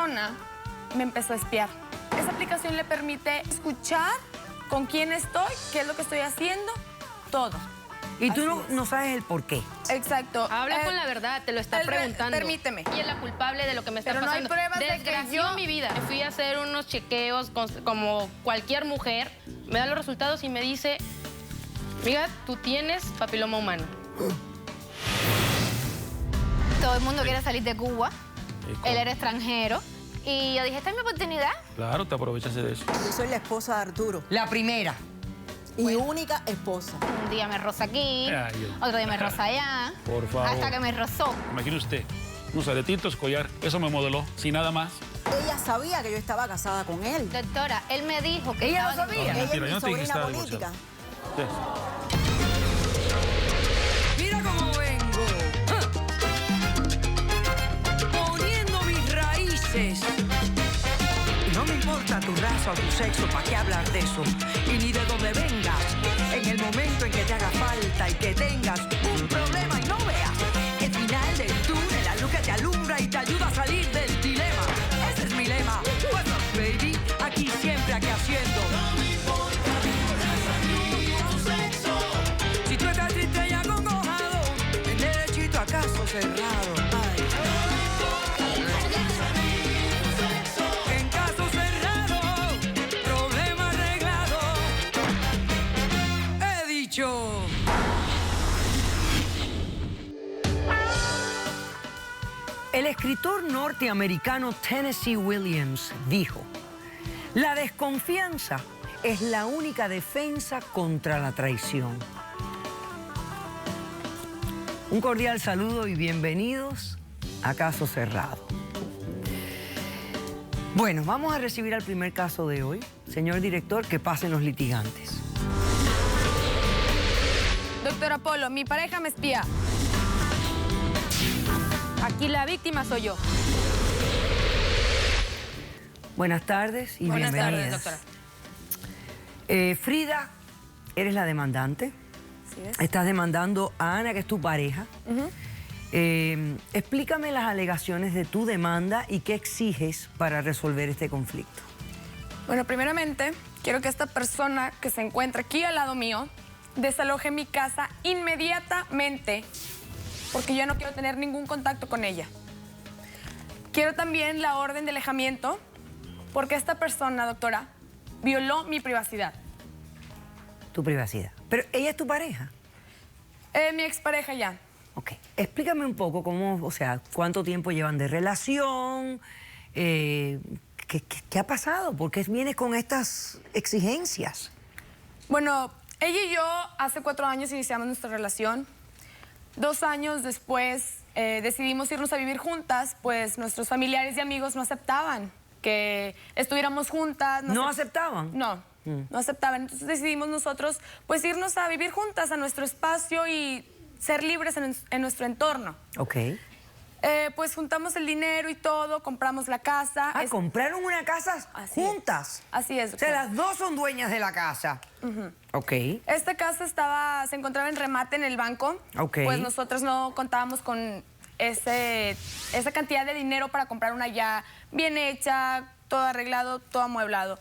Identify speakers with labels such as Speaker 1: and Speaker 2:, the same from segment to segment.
Speaker 1: persona me empezó a espiar. Esa aplicación le permite escuchar con quién estoy, qué es lo que estoy haciendo, todo.
Speaker 2: Y tú no sabes el por qué.
Speaker 1: Exacto.
Speaker 3: Habla con la verdad, te lo está preguntando.
Speaker 1: Permíteme.
Speaker 3: Y es la culpable de lo que me está
Speaker 1: Pero no hay
Speaker 3: pasando.
Speaker 1: pruebas de que
Speaker 3: Desgració
Speaker 1: yo...
Speaker 3: mi vida. Me fui a hacer unos chequeos como cualquier mujer. Me da los resultados y me dice, amiga, tú tienes papiloma humano.
Speaker 4: Todo el mundo quiere salir de Cuba. Él era extranjero. Y yo dije, esta es mi oportunidad.
Speaker 5: Claro, te aprovechas de eso.
Speaker 6: Yo soy la esposa de Arturo.
Speaker 2: La primera.
Speaker 6: Y única esposa.
Speaker 4: Un día me roza aquí,
Speaker 5: Ay, Dios.
Speaker 4: otro día me roza allá.
Speaker 5: Por favor.
Speaker 4: Hasta que me rozó.
Speaker 5: Imagine usted, unos aretitos, collar, eso me modeló, sin nada más.
Speaker 6: Ella sabía que yo estaba casada con él.
Speaker 4: Doctora, él me dijo que
Speaker 2: ¿Ella lo
Speaker 4: estaba
Speaker 2: sabía?
Speaker 6: Ella
Speaker 5: Mentira,
Speaker 6: es
Speaker 5: yo
Speaker 6: mi
Speaker 5: no te dije que
Speaker 6: sobrina
Speaker 5: estaba
Speaker 6: política.
Speaker 5: Sí.
Speaker 2: Mira cómo vengo. Poniendo mis raíces. Y no me importa tu raza o tu sexo, ¿para qué hablar de eso? Y ni de dónde vengas. En el momento en que te haga falta y que tengas un problema y no veas el final del túnel, la luz que te alumbra y te ayuda a salir del dilema. Ese es mi lema. Bueno, baby, aquí siempre, aquí haciendo. No me importa tu sexo. Si tú estás triste y acongojado, el derechito a caso cerrado. Ay. En caso cerrado, problema arreglado. He dicho. El escritor norteamericano Tennessee Williams dijo: la desconfianza es la única defensa contra la traición. Un cordial saludo y bienvenidos a Caso Cerrado. Bueno, vamos a recibir al primer caso de hoy. Señor director, que pasen los litigantes.
Speaker 1: Doctor Apolo, mi pareja me espía. Aquí la víctima soy yo.
Speaker 2: Buenas tardes y
Speaker 1: Buenas
Speaker 2: bienvenidas.
Speaker 1: tardes, doctora.
Speaker 2: Frida, eres la demandante.
Speaker 1: ¿Sí es?
Speaker 2: Estás demandando a Ana, que es tu pareja. Explícame las alegaciones de tu demanda y qué exiges para resolver este conflicto.
Speaker 1: Bueno, primeramente, quiero que esta persona que se encuentra aquí al lado mío desaloje mi casa inmediatamente, porque yo no quiero tener ningún contacto con ella. Quiero también la orden de alejamiento, porque esta persona, doctora, violó mi privacidad.
Speaker 2: Tu privacidad. Pero ella es tu pareja.
Speaker 1: Mi expareja ya.
Speaker 2: Ok. Explícame un poco cómo, o sea, cuánto tiempo llevan de relación, ¿qué ha pasado? ¿Por qué vienes con estas exigencias?
Speaker 1: Bueno, ella y yo hace 4 años iniciamos nuestra relación. 2 años después decidimos irnos a vivir juntas, pues nuestros familiares y amigos no aceptaban que estuviéramos juntas.
Speaker 2: ¿No aceptaban?
Speaker 1: No, no aceptaban. Entonces decidimos nosotros pues irnos a vivir juntas a nuestro espacio y ser libres en nuestro entorno.
Speaker 2: Ok.
Speaker 1: Pues juntamos el dinero y todo, compramos la casa.
Speaker 2: ¿Compraron una casa
Speaker 1: Así
Speaker 2: juntas?
Speaker 1: Así es,
Speaker 2: O sea,
Speaker 1: doctora.
Speaker 2: las dos son dueñas de la casa. Ok.
Speaker 1: Esta casa se encontraba en remate en el banco.
Speaker 2: Ok.
Speaker 1: Pues nosotros no contábamos con esa cantidad de dinero para comprar una ya bien hecha, todo arreglado, todo amueblado.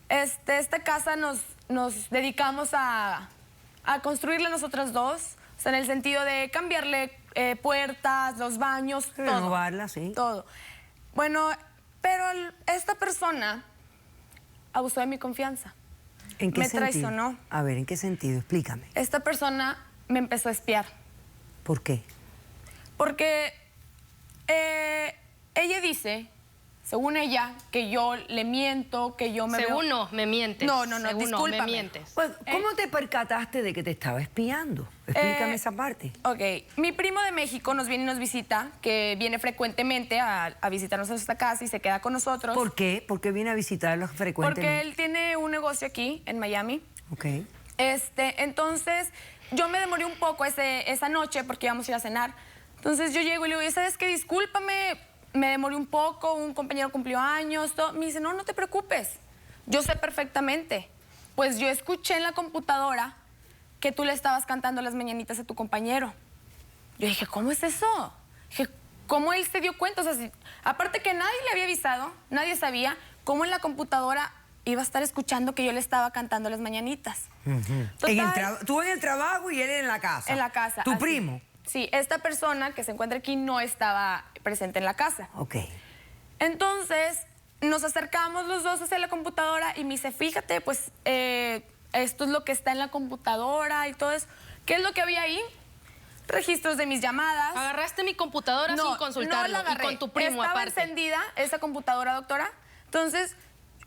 Speaker 1: Esta casa nos dedicamos a construirla nosotras dos, o sea, en el sentido de cambiarle puertas, los baños, todo.
Speaker 2: Renovarla, sí.
Speaker 1: Todo. Bueno, pero esta persona abusó de mi confianza.
Speaker 2: ¿En qué
Speaker 1: Me
Speaker 2: sentido?
Speaker 1: traicionó.
Speaker 2: A ver, ¿en qué sentido? Explícame.
Speaker 1: Esta persona me empezó a espiar.
Speaker 2: ¿Por qué?
Speaker 1: Porque ella dice, según ella, que yo le miento, que yo me
Speaker 3: Según
Speaker 1: veo...
Speaker 3: no, me mientes.
Speaker 1: No,
Speaker 3: Según
Speaker 1: discúlpame.
Speaker 3: me mientes.
Speaker 2: Pues, ¿cómo te percataste de que te estaba espiando? Explícame esa parte.
Speaker 1: Ok, mi primo de México nos viene y nos visita, que viene frecuentemente a visitarnos a esta casa y se queda con nosotros.
Speaker 2: ¿Por qué? ¿Por qué viene a visitarlos
Speaker 1: Porque
Speaker 2: frecuentemente?
Speaker 1: él tiene un negocio aquí, en Miami.
Speaker 2: Ok.
Speaker 1: Entonces, yo me demoré un poco esa noche porque íbamos a ir a cenar. Entonces yo llego y le digo, ¿sabes qué? Discúlpame, me demoré un poco, un compañero cumplió años, todo. Me dice, no, no te preocupes, yo sé perfectamente. Pues yo escuché en la computadora que tú le estabas cantando las mañanitas a tu compañero. Yo dije, ¿cómo es eso? Dije, cómo él se dio cuenta. O sea, aparte que nadie le había avisado, nadie sabía cómo en la computadora iba a estar escuchando que yo le estaba cantando las mañanitas. Total,
Speaker 7: Tú en el trabajo y él en la casa.
Speaker 1: en la casa.
Speaker 7: ¿Tu
Speaker 1: así.
Speaker 7: primo?
Speaker 1: Sí, esta persona que se encuentra aquí no estaba presente en la casa.
Speaker 7: Ok.
Speaker 1: Entonces, nos acercamos los dos hacia la computadora y me dice, fíjate, pues esto es lo que está en la computadora y todo eso. ¿Qué es lo que había ahí? Registros de mis llamadas.
Speaker 3: Agarraste mi computadora sin consultarlo
Speaker 1: no la agarré.
Speaker 3: y con tu primo
Speaker 1: Estaba
Speaker 3: aparte.
Speaker 1: encendida esa computadora, doctora. Entonces,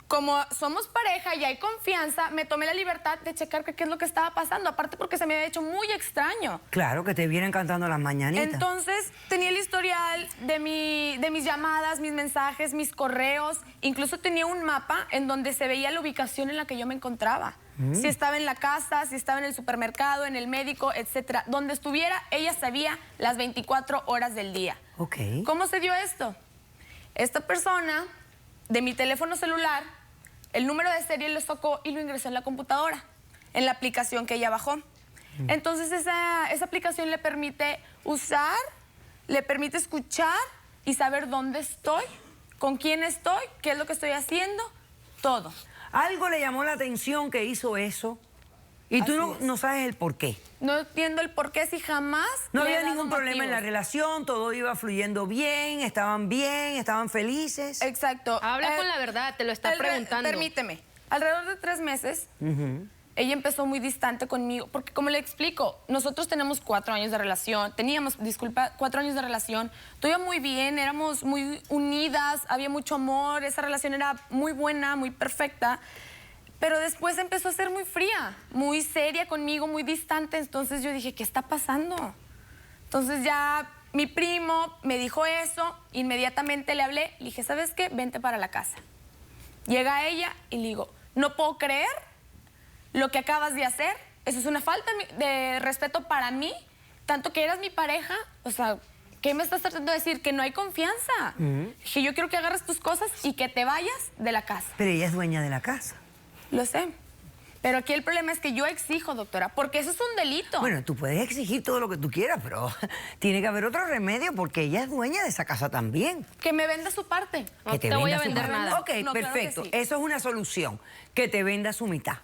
Speaker 1: como somos pareja y hay confianza, me tomé la libertad de checar qué es lo que estaba pasando. Aparte porque se me había hecho muy extraño.
Speaker 7: Claro, que te vienen cantando las mañanitas.
Speaker 1: Entonces, tenía el historial de mis llamadas, mis mensajes, mis correos. Incluso tenía un mapa en donde se veía la ubicación en la que yo me encontraba. Si estaba en la casa, si estaba en el supermercado, en el médico, etcétera. Donde estuviera, ella sabía las 24 horas del día.
Speaker 7: Ok.
Speaker 1: ¿Cómo se dio esto? Esta persona, de mi teléfono celular, el número de serie lo sacó y lo ingresó en la computadora, en la aplicación que ella bajó. Entonces, esa aplicación le permite usar, le permite escuchar y saber dónde estoy, con quién estoy, qué es lo que estoy haciendo, todo.
Speaker 7: Algo le llamó la atención que hizo eso y tú
Speaker 1: Así
Speaker 7: no sabes el por qué.
Speaker 1: No entiendo el por qué si jamás
Speaker 7: No
Speaker 1: le he
Speaker 7: había
Speaker 1: dado
Speaker 7: ningún problema en la
Speaker 1: motivos.
Speaker 7: relación, todo iba fluyendo bien, estaban felices.
Speaker 1: Exacto.
Speaker 3: Habla con la verdad, te lo está preguntando.
Speaker 1: Permíteme. Alrededor de 3 meses, ella empezó muy distante conmigo, porque como le explico, nosotros tenemos 4 años de relación, teníamos, 4 años de relación, todo iba muy bien, éramos muy unidas, había mucho amor, esa relación era muy buena, muy perfecta, pero después empezó a ser muy fría, muy seria conmigo, muy distante, entonces yo dije, ¿qué está pasando? Entonces ya mi primo me dijo eso, inmediatamente le hablé, le dije, ¿sabes qué? Vente para la casa. Llega ella y le digo, no puedo creer lo que acabas de hacer, eso es una falta de respeto para mí, tanto que eras mi pareja, o sea, ¿qué me estás tratando de decir? Que no hay confianza. Dije, yo quiero que agarres tus cosas y que te vayas de la casa.
Speaker 7: Pero ella es dueña de la casa.
Speaker 1: Lo sé. Pero aquí el problema es que yo exijo, doctora, porque eso es un delito.
Speaker 7: Bueno, tú puedes exigir todo lo que tú quieras, pero tiene que haber otro remedio porque ella es dueña de esa casa también.
Speaker 1: Que me venda su parte.
Speaker 3: No
Speaker 7: Que
Speaker 3: te voy a
Speaker 7: venda su
Speaker 3: vender
Speaker 7: parte.
Speaker 3: nada.
Speaker 7: Ok,
Speaker 1: No, claro que
Speaker 7: perfecto.
Speaker 1: sí.
Speaker 7: Eso es una solución. Que te venda su mitad.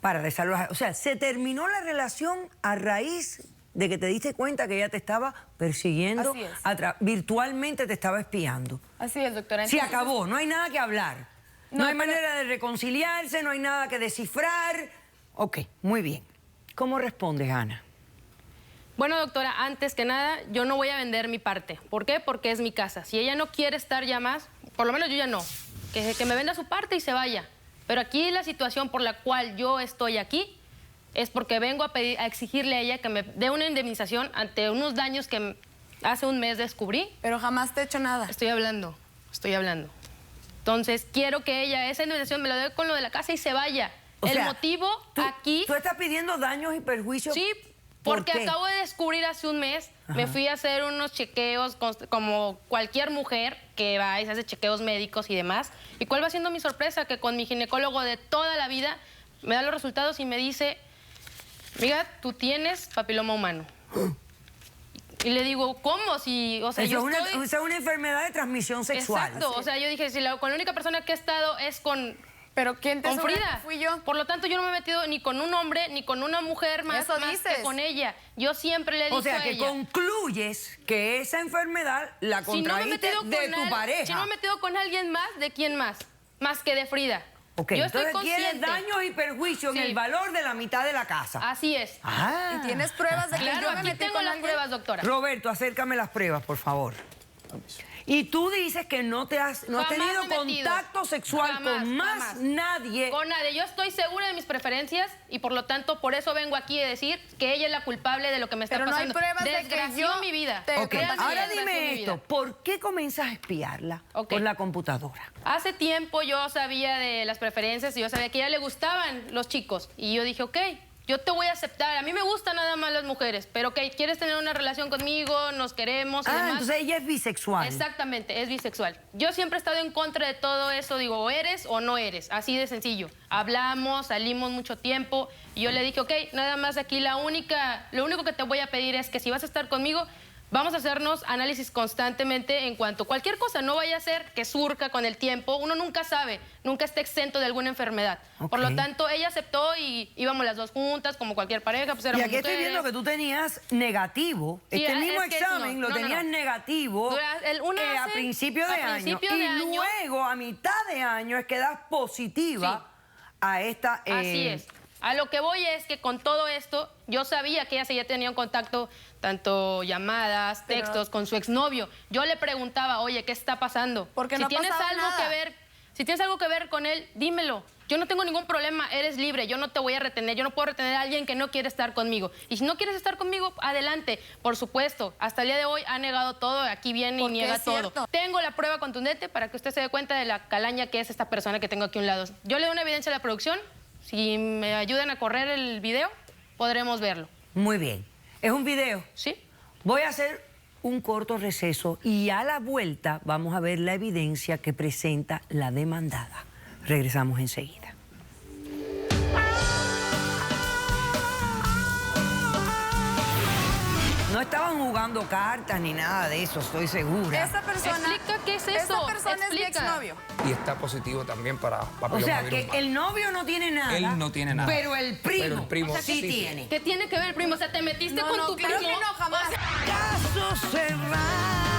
Speaker 7: Para desalojar. O sea, se terminó la relación a raíz de que te diste cuenta que ella te estaba persiguiendo,
Speaker 1: Así es.
Speaker 7: virtualmente te estaba espiando.
Speaker 1: Así es, doctora.
Speaker 7: Se
Speaker 1: Entonces,
Speaker 7: acabó, no hay nada que hablar. No,
Speaker 1: No,
Speaker 7: hay
Speaker 1: pero-
Speaker 7: manera de reconciliarse, no hay nada que descifrar. Ok, muy bien. ¿Cómo respondes, Ana?
Speaker 3: Bueno, doctora, antes que nada, yo no voy a vender mi parte. ¿Por qué? Porque es mi casa. Si ella no quiere estar ya más, por lo menos yo ya no. Que me venda su parte y se vaya. Pero aquí la situación por la cual yo estoy aquí es porque vengo a exigirle a ella que me dé una indemnización ante unos daños que hace un mes descubrí.
Speaker 1: Pero jamás te he hecho nada.
Speaker 3: Estoy hablando. Entonces, quiero que ella esa indemnización me la dé con lo de la casa y se vaya.
Speaker 7: O
Speaker 3: El
Speaker 7: sea,
Speaker 3: motivo
Speaker 7: tú,
Speaker 3: aquí...
Speaker 7: ¿Tú estás pidiendo daños y perjuicios?
Speaker 3: Sí,
Speaker 7: ¿Por
Speaker 3: porque
Speaker 7: qué?
Speaker 3: acabo de descubrir hace un mes, me fui a hacer unos chequeos como cualquier mujer que va y se hace chequeos médicos y demás. ¿Y cuál va siendo mi sorpresa? Que con mi ginecólogo de toda la vida me da los resultados y me dice, amiga, tú tienes papiloma humano. Y le digo, ¿cómo? Si, o sea,
Speaker 7: Eso
Speaker 3: yo
Speaker 7: es
Speaker 3: estoy...
Speaker 7: una enfermedad de transmisión sexual.
Speaker 3: Exacto, o sea, yo dije, si con la única persona que he estado es con
Speaker 1: Pero ¿quién te
Speaker 3: con
Speaker 1: asegura
Speaker 3: Frida.
Speaker 1: que fui yo?
Speaker 3: Por lo tanto, yo no me he metido ni con un hombre ni con una mujer más,
Speaker 1: Eso
Speaker 3: más
Speaker 1: dices.
Speaker 3: que con ella. Yo siempre le he dicho
Speaker 7: O sea,
Speaker 3: a
Speaker 7: que
Speaker 3: ella.
Speaker 7: concluyes que esa enfermedad la
Speaker 3: Si no me he
Speaker 7: contraíste
Speaker 3: metido
Speaker 7: de
Speaker 3: con
Speaker 7: tu pareja.
Speaker 3: Si no me he metido con alguien más, ¿de quién más? Más que de Frida.
Speaker 7: Ok,
Speaker 3: yo estoy
Speaker 7: entonces quieres
Speaker 3: consciente.
Speaker 7: daños y perjuicios en
Speaker 3: Sí.
Speaker 7: el valor de la mitad de la casa.
Speaker 3: Así es.
Speaker 7: Ah.
Speaker 1: ¿Y tienes pruebas de que
Speaker 3: Claro,
Speaker 1: yo me
Speaker 3: aquí
Speaker 1: metí
Speaker 3: tengo
Speaker 1: con
Speaker 3: las
Speaker 1: alguien?
Speaker 3: pruebas, doctora.
Speaker 7: Roberto, acércame las pruebas, por favor. Y tú dices que no has
Speaker 3: Jamás
Speaker 7: tenido
Speaker 3: me he metido.
Speaker 7: contacto sexual
Speaker 3: Jamás,
Speaker 7: con más
Speaker 3: jamás.
Speaker 7: nadie.
Speaker 3: Con nadie. Yo estoy segura de mis preferencias y por lo tanto por eso vengo aquí a decir que ella es la culpable de lo que me está
Speaker 1: Pero no hay
Speaker 3: pasando.
Speaker 1: pruebas de que
Speaker 3: Desgració
Speaker 1: yo
Speaker 3: mi vida.
Speaker 1: te-
Speaker 7: Ok,
Speaker 3: Realmente
Speaker 7: ahora
Speaker 3: desgració
Speaker 7: dime
Speaker 3: mi
Speaker 7: esto.
Speaker 3: vida.
Speaker 7: ¿Por qué comienzas a espiarla
Speaker 3: Ok.
Speaker 7: por la computadora?
Speaker 3: Hace tiempo yo sabía de las preferencias y yo sabía que a ella le gustaban los chicos. Y yo dije, ok, yo te voy a aceptar. A mí me gustan nada más las mujeres, pero ok, ¿quieres tener una relación conmigo? Nos queremos y
Speaker 7: Ah,
Speaker 3: demás.
Speaker 7: entonces ella es bisexual.
Speaker 3: Exactamente, es bisexual. Yo siempre he estado en contra de todo eso. Digo, o eres o no eres. Así de sencillo. Hablamos, salimos mucho tiempo. Y yo le dije, ok, nada más aquí lo único que te voy a pedir es que si vas a estar conmigo, Vamos a hacernos análisis constantemente en cuanto a cualquier cosa. No vaya a ser que surca con el tiempo. Uno nunca sabe, nunca está exento de alguna enfermedad.
Speaker 7: Ok.
Speaker 3: Por lo tanto, ella aceptó y íbamos las dos juntas, como cualquier pareja. Pues
Speaker 7: Y
Speaker 3: éramos
Speaker 7: aquí estoy
Speaker 3: mujeres.
Speaker 7: viendo que tú tenías negativo.
Speaker 3: Sí,
Speaker 7: Este mismo
Speaker 3: es que
Speaker 7: examen
Speaker 3: no,
Speaker 7: lo
Speaker 3: no, no,
Speaker 7: tenías
Speaker 3: no.
Speaker 7: negativo a principio de año. Y luego, a mitad de año, es que das positiva a esta...
Speaker 3: Así es. A lo que voy es que con todo esto, yo sabía que ella seguía teniendo contacto, tanto llamadas, textos, con su exnovio. Yo le preguntaba, oye, ¿qué está pasando?
Speaker 1: Porque
Speaker 3: si
Speaker 1: no
Speaker 3: tienes
Speaker 1: pasaba
Speaker 3: algo
Speaker 1: nada.
Speaker 3: que ver, si tienes algo que ver con él, dímelo. Yo no tengo ningún problema, eres libre, yo no te voy a retener, yo no puedo retener a alguien que no quiere estar conmigo. Y si no quieres estar conmigo, adelante, por supuesto. Hasta el día de hoy ha negado todo, aquí viene y
Speaker 1: Porque
Speaker 3: niega
Speaker 1: es cierto.
Speaker 3: todo. Tengo la prueba contundente para que usted se dé cuenta de la calaña que es esta persona que tengo aquí a un lado. Yo le doy una evidencia a la producción. Si me ayudan a correr el video, podremos verlo.
Speaker 7: Muy bien. ¿Es un video?
Speaker 3: ¿Sí?
Speaker 7: Voy a hacer un corto receso y a la vuelta vamos a ver la evidencia que presenta la demandada. Regresamos enseguida. No estaban jugando cartas ni nada de eso, estoy segura.
Speaker 1: Esa persona...
Speaker 3: Explica qué es eso.
Speaker 1: Esa persona es mi
Speaker 3: Explica.
Speaker 1: exnovio.
Speaker 8: Y está positivo también para
Speaker 7: O
Speaker 8: papiloma
Speaker 7: sea,
Speaker 8: virus
Speaker 7: que
Speaker 8: humano.
Speaker 7: el novio no tiene nada.
Speaker 8: Él no tiene nada.
Speaker 7: Pero el primo,
Speaker 8: Pero el primo
Speaker 7: sí
Speaker 8: sí
Speaker 7: tiene.
Speaker 3: ¿Qué tiene que ver, primo? O sea, te metiste
Speaker 1: No,
Speaker 3: con
Speaker 1: no,
Speaker 3: tu
Speaker 1: claro
Speaker 3: primo.
Speaker 1: que no, jamás.
Speaker 7: Caso cerrado.